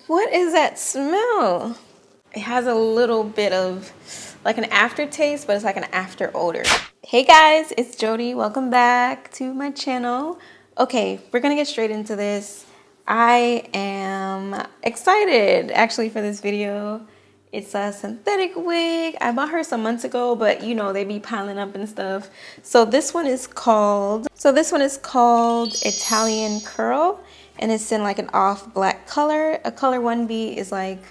What is that smell? It has a little bit of like an aftertaste, but it's like an after odor. Hey guys, it's Jody. Welcome back to my channel. Okay, we're gonna get straight into this. I am excited actually for this video. It's a synthetic wig. I bought her some months ago, but you know, they be piling up and stuff. So this one is called Italian Curl, and it's in like an off black color. A color 1B is like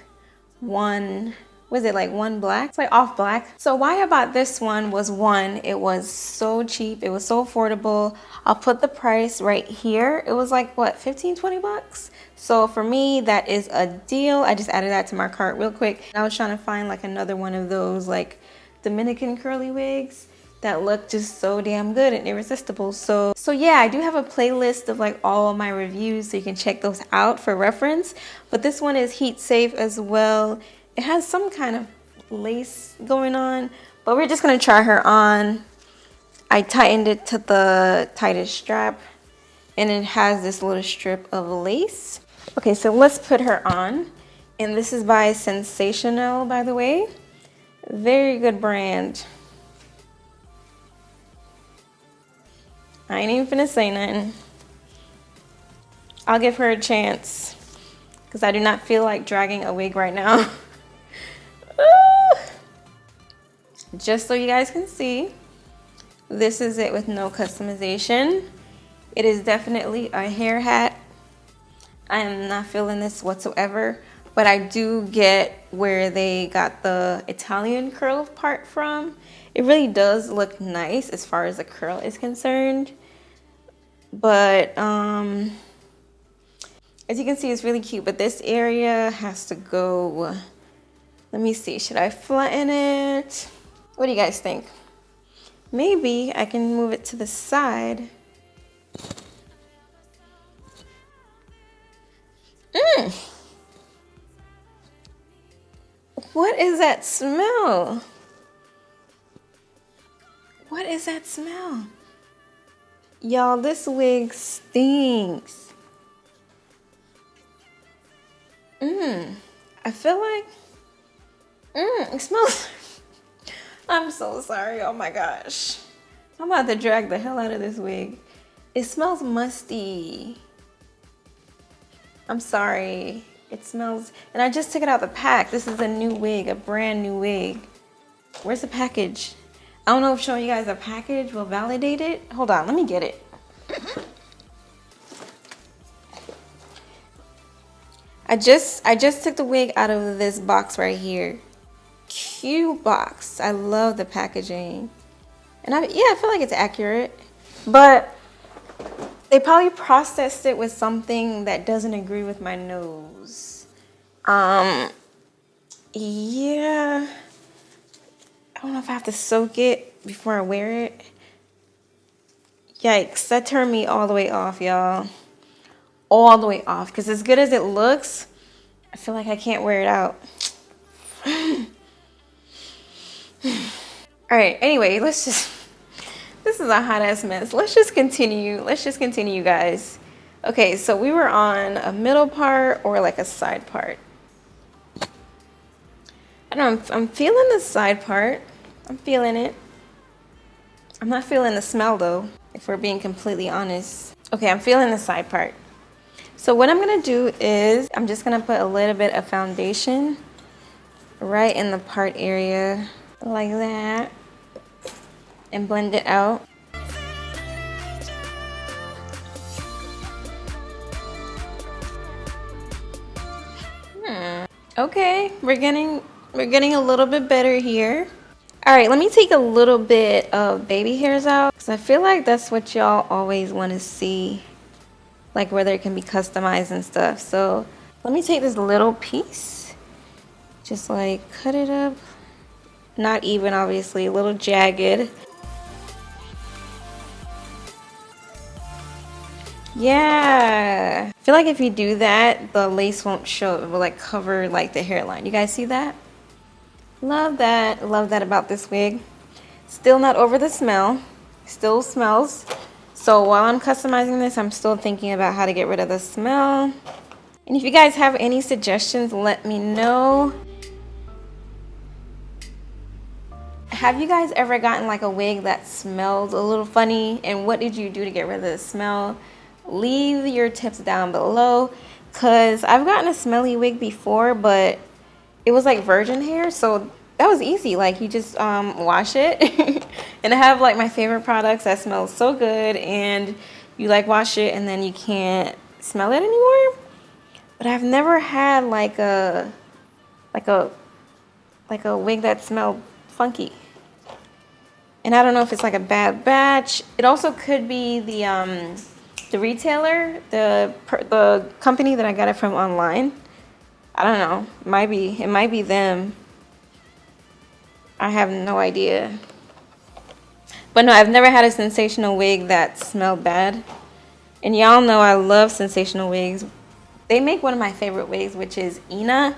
one black? It's like off black. So why I bought this one was, one, it was so cheap. It was so affordable. I'll put the price right here. It was like what, 15-20 bucks? So for me, that is a deal. I just added that to my cart real quick. I was trying to find like another one of those like Dominican curly wigs that look just so damn good and irresistible. So yeah, I do have a playlist of like all of my reviews, so you can check those out for reference. But this one is heat safe as well. It has some kind of lace going on, but we're just gonna try her on. I tightened it to the tightest strap, and it has this little strip of lace. Okay, so let's put her on. And this is by Sensational, by the way. Very good brand. I ain't even finna say nothing. I'll give her a chance because I do not feel like dragging a wig right now. Just so you guys can see, this is it with no customization. It is definitely a hair hat. I am not feeling this whatsoever, but I do get where they got the Italian curl part from. It really does look nice as far as the curl is concerned. But as you can see, it's really cute, but this area has to go. Let me see, should I flatten it? What do you guys think? Maybe I can move it to the side. What is that smell? What is that smell? Y'all, this wig stinks. I feel like, it smells. I'm so sorry, oh my gosh. I'm about to drag the hell out of this wig. It smells musty. I'm sorry, it smells, and I just took it out the pack. This is a new wig, a brand new wig. Where's the package? I don't know if showing you guys a package will validate it. Hold on, let me get it. I just took the wig out of this box right here. Cute box. I love the packaging. And I feel like it's accurate. But they probably processed it with something that doesn't agree with my nose. Yeah. I don't know if I have to soak it before I wear it. Yikes, that turned me all the way off, y'all. All the way off. Because as good as it looks, I feel like I can't wear it out. Alright, anyway, this is a hot ass mess. Let's just continue, guys. Okay, so we were on a middle part or like a side part. I don't know, I'm feeling the side part. I'm feeling it. I'm not feeling the smell though, if we're being completely honest. Okay, I'm feeling the side part. So what I'm gonna do is, I'm just gonna put a little bit of foundation right in the part area, like that, and blend it out. Okay, we're getting a little bit better here. All right, let me take a little bit of baby hairs out, because I feel like that's what y'all always want to see, like where they can be customized and stuff. So let me take this little piece, just like cut it up, not even, obviously, a little jagged. Yeah, I feel like if you do that, the lace won't show. It will like cover like the hairline. You guys see that? Love that about this wig. Still not over the smell. Still smells. So while I'm customizing this, I'm still thinking about how to get rid of the smell. And if you guys have any suggestions, let me know. Have you guys ever gotten like a wig that smelled a little funny? And what did you do to get rid of the smell? Leave your tips down below, because I've gotten a smelly wig before, but it was like virgin hair, so that was easy. Like you just wash it. And I have like my favorite products that smell so good, and you like wash it and then you can't smell it anymore. But I've never had like a wig that smelled funky. And I don't know if it's like a bad batch. It also could be the retailer, the company that I got it from online. I don't know. It might be them. I have no idea. But no, I've never had a sensational wig that smelled bad. And y'all know I love sensational wigs. They make one of my favorite wigs, which is Ina.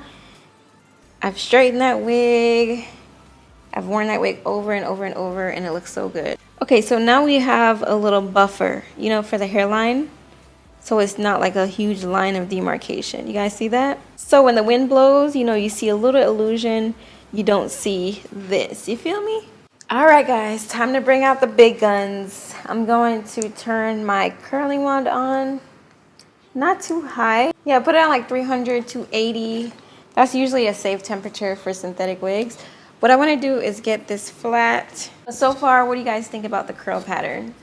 I've straightened that wig. I've worn that wig over and over and over, and it looks so good. Okay, so now we have a little buffer, you know, for the hairline. So it's not like a huge line of demarcation. You guys see that? So when the wind blows, you know, you see a little illusion. You don't see this. You feel me? All right, guys, time to bring out the big guns. I'm going to turn my curling wand on. Not too high. Yeah, put it on like 300 to 80. That's usually a safe temperature for synthetic wigs. What I want to do is get this flat. So far, what do you guys think about the curl pattern?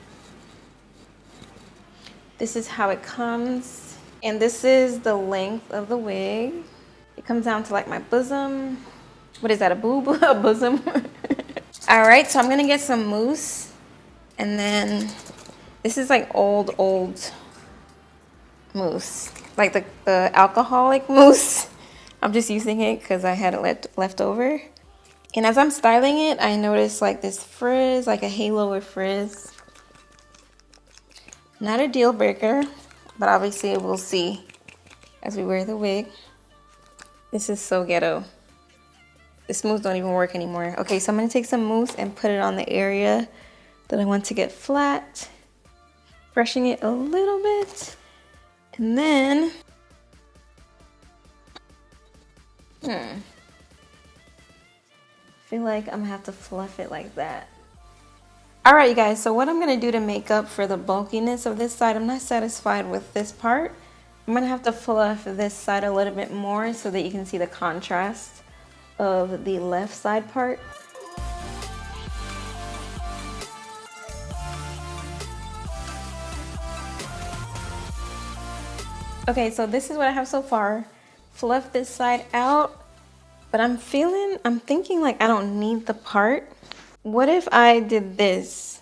This is how it comes. And this is the length of the wig. It comes down to like my bosom. What is that, a boob? A bosom? All right, so I'm gonna get some mousse. And then this is like old mousse. Like the alcoholic mousse. I'm just using it because I had it left over. And as I'm styling it, I noticed like this frizz, like a halo of frizz. Not a deal breaker, but obviously we'll see as we wear the wig. This is so ghetto. The smooths don't even work anymore. Okay, so I'm gonna take some mousse and put it on the area that I want to get flat. Brushing it a little bit. And then, I feel like I'm gonna have to fluff it like that. All right, you guys, so what I'm gonna do to make up for the bulkiness of this side, I'm not satisfied with this part. I'm gonna have to fluff this side a little bit more so that you can see the contrast of the left side part. Okay, so this is what I have so far. Fluff this side out, but I'm thinking like I don't need the part. What if I did this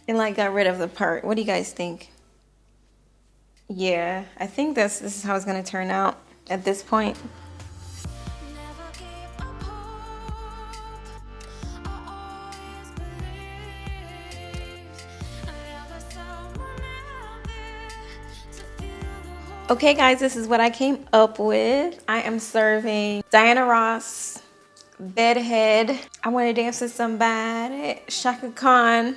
and like got rid of the part? What do you guys think? Yeah, I think this is how it's gonna turn out at this point. Okay guys, this is what I came up with. I am serving Diana Ross, Bedhead, I Want to Dance with Somebody, Shaka Khan.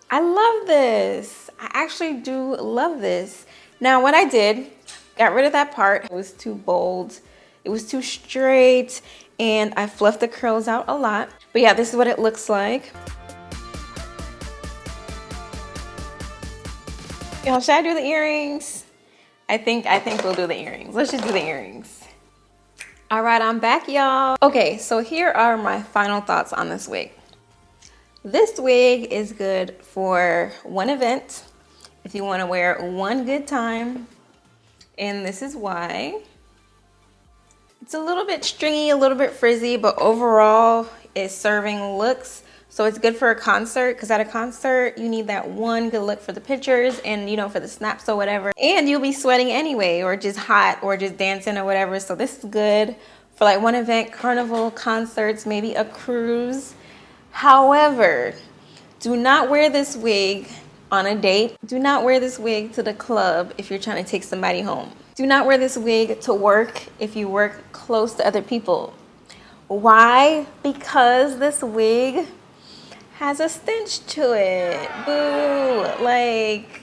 I love this. I actually do love this. Now what I did, got rid of that part. It was too bold. It was too straight, and I fluffed the curls out a lot. But yeah, this is what it looks like. Y'all, should I do the earrings? I think we'll do the earrings. Let's just do the earrings. All right, I'm back, y'all. Okay, so here are my final thoughts on this wig. This wig is good for one event, if you want to wear it one good time, and this is why. It's a little bit stringy, a little bit frizzy, but overall it's serving looks. So it's good for a concert, because at a concert you need that one good look for the pictures and, you know, for the snaps or whatever. And you'll be sweating anyway, or just hot, or just dancing or whatever. So this is good for like one event, carnival, concerts, maybe a cruise. However, do not wear this wig on a date. Do not wear this wig to the club if you're trying to take somebody home. Do not wear this wig to work if you work close to other people. Why? Because this wig has a stench to it. Boo. Like,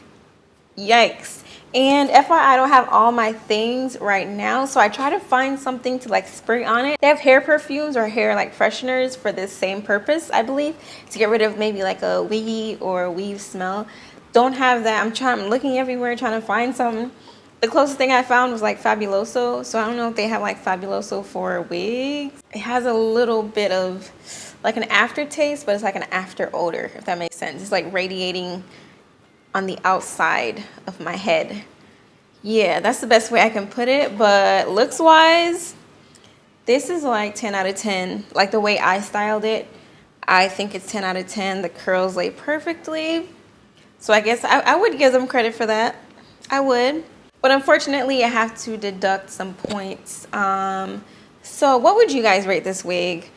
yikes. And FYI, I don't have all my things right now, so I try to find something to like spray on it. They have hair perfumes or hair like fresheners for this same purpose, I believe, to get rid of maybe like a wiggy or weave smell. Don't have that. I'm looking everywhere trying to find something. The closest thing I found was like Fabuloso, so I don't know if they have like Fabuloso for wigs. It has a little bit of like an aftertaste, but it's like an after odor, if that makes sense. It's like radiating on the outside of my head. Yeah, that's the best way I can put it. But looks wise, this is like 10 out of 10. Like the way I styled it, I think it's 10 out of 10. The curls lay perfectly. So I guess I would give them credit for that. I would. But unfortunately, I have to deduct some points. So what would you guys rate this wig?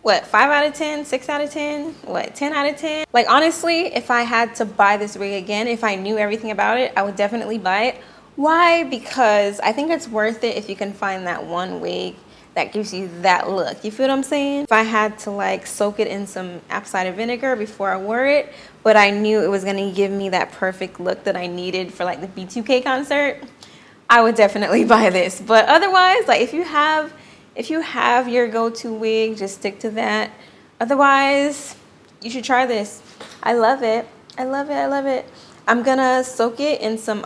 What, 5 out of 10, 6 out of 10, what, 10 out of 10? Like, honestly, if I had to buy this wig again, if I knew everything about it, I would definitely buy it. Why? Because I think it's worth it if you can find that one wig that gives you that look. You feel what I'm saying? If I had to like soak it in some apple cider vinegar before I wore it, but I knew it was gonna give me that perfect look that I needed for like the B2K concert, I would definitely buy this. But otherwise, like if you have your go-to wig, just stick to that. Otherwise, you should try this. I love it. I love it. I love it. I'm gonna soak it in some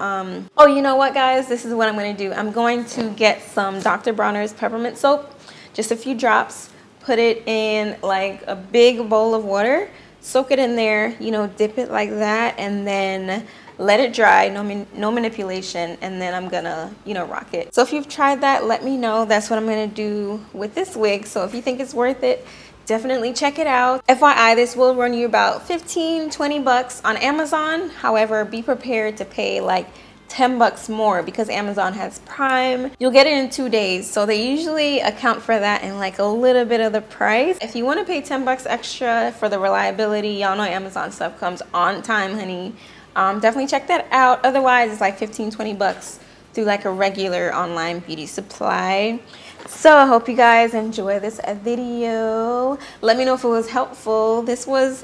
oh, you know what, guys, this is what I'm gonna do. I'm going to get some Dr. Bronner's peppermint soap, just a few drops, put it in like a big bowl of water, soak it in there, you know, dip it like that, and then let it dry, no manipulation, and then I'm gonna, you know, rock it. So if you've tried that, let me know. That's what I'm gonna do with this wig. So if you think it's worth it, definitely check it out. FYI, this will run you about 15-20 bucks on Amazon. However, be prepared to pay like 10 bucks more because Amazon has Prime. You'll get it in 2 days, so they usually account for that in like a little bit of the price. If you want to pay 10 bucks extra for the reliability, y'all know Amazon stuff comes on time, honey. Definitely check that out. Otherwise, it's like 15-20 bucks through like a regular online beauty supply. So I hope you guys enjoy this video. Let me know if it was helpful. This was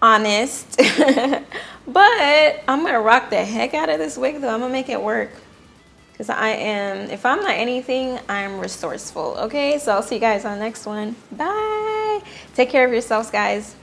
honest. But I'm gonna rock the heck out of this wig though. I'm gonna make it work. Because if I'm not anything, I'm resourceful. Okay, so I'll see you guys on the next one. Bye. Take care of yourselves, guys.